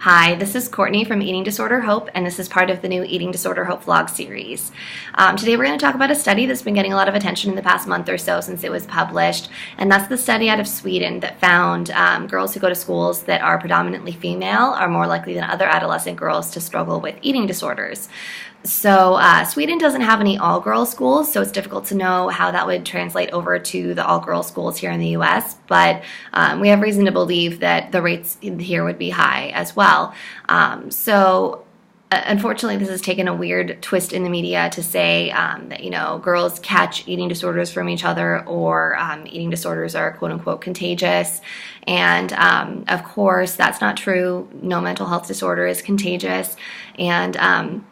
Hi, this is Courtney from Eating Disorder Hope, and this is part of the new Eating Disorder Hope vlog series. Today we're going to talk about a study that's been getting a lot of attention in the past month or so since it was published, and that's the study out of Sweden that found girls who go to schools that are predominantly female are more likely than other adolescent girls to struggle with eating disorders. So Sweden doesn't have any all-girls schools, so it's difficult to know how that would translate over to the all-girls schools here in the U.S., but we have reason to believe that the rates here would be high as well. Unfortunately, this has taken a weird twist in the media to say that, girls catch eating disorders from each other, or eating disorders are quote-unquote contagious. And of course, that's not true. No mental health disorder is contagious. And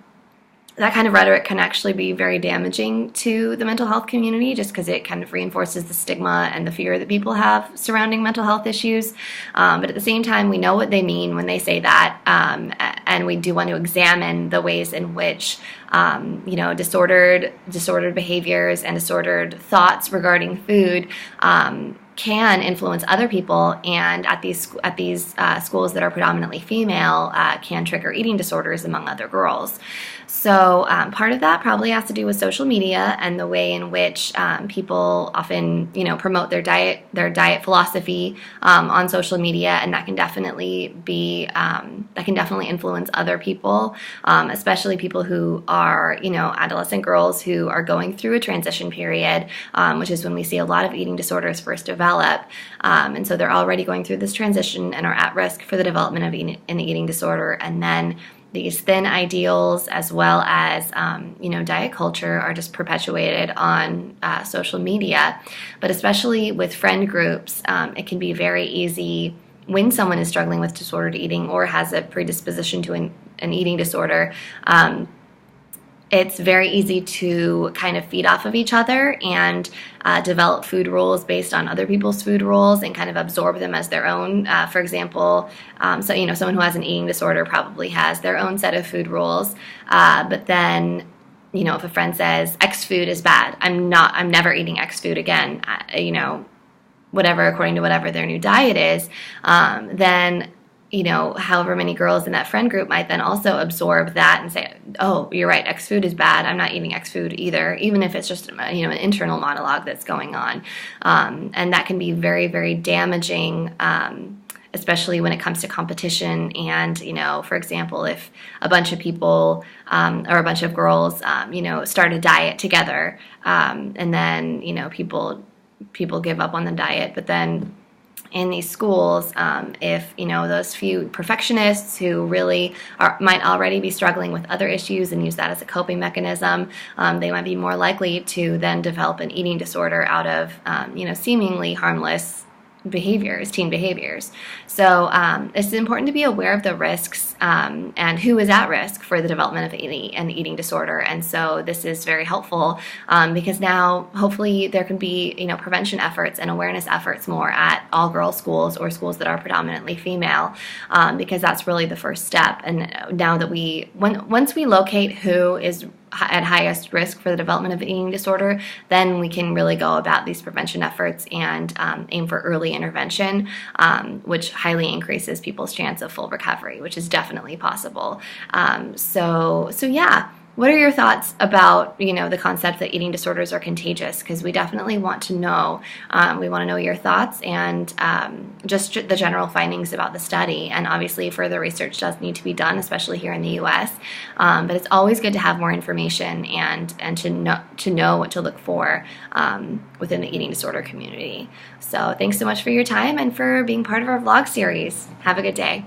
that kind of rhetoric can actually be very damaging to the mental health community, just because it kind of reinforces the stigma and the fear that people have surrounding mental health issues. But at the same time, we know what they mean when they say that, and we do want to examine the ways in which disordered behaviors and disordered thoughts regarding food can influence other people, and at these schools that are predominantly female can trigger eating disorders among other girls. So part of that probably has to do with social media and the way in which people often promote their diet philosophy on social media, and that can definitely influence other people, especially people who are adolescent girls who are going through a transition period, which is when we see a lot of eating disorders first develop, and so they're already going through this transition and are at risk for the development of an eating disorder. And then these thin ideals, as well as diet culture, are just perpetuated on social media. But especially with friend groups, it can be very easy when someone is struggling with disordered eating or has a predisposition to an eating disorder. It's very easy to kind of feed off of each other and develop food rules based on other people's food rules and kind of absorb them as their own. For example, someone who has an eating disorder probably has their own set of food rules. But then, if a friend says X food is bad, I'm never eating X food again, whatever, according to whatever their new diet is, then however many girls in that friend group might then also absorb that and say, oh, you're right, X food is bad, I'm not eating X food either, even if it's just an internal monologue that's going on. And that can be very, very damaging, especially when it comes to competition. And, for example, if a bunch of people or a bunch of girls, start a diet together, and then, people give up on the diet, but then in these schools, if those few perfectionists who really might already be struggling with other issues and use that as a coping mechanism, they might be more likely to then develop an eating disorder out of seemingly harmless teen behaviors. So it's important to be aware of the risks and who is at risk for the development of an eating disorder. And so this is very helpful because now hopefully there can be prevention efforts and awareness efforts more at all girls schools or schools that are predominantly female, because that's really the first step. And now that once we locate who is at highest risk for the development of an eating disorder, then we can really go about these prevention efforts and aim for early intervention, which highly increases people's chance of full recovery, which is definitely possible. So yeah. What are your thoughts about, the concept that eating disorders are contagious? Because we definitely want to know. We want to know your thoughts and just the general findings about the study. And obviously, further research does need to be done, especially here in the U.S. But it's always good to have more information and to know what to look for within the eating disorder community. So thanks so much for your time and for being part of our vlog series. Have a good day.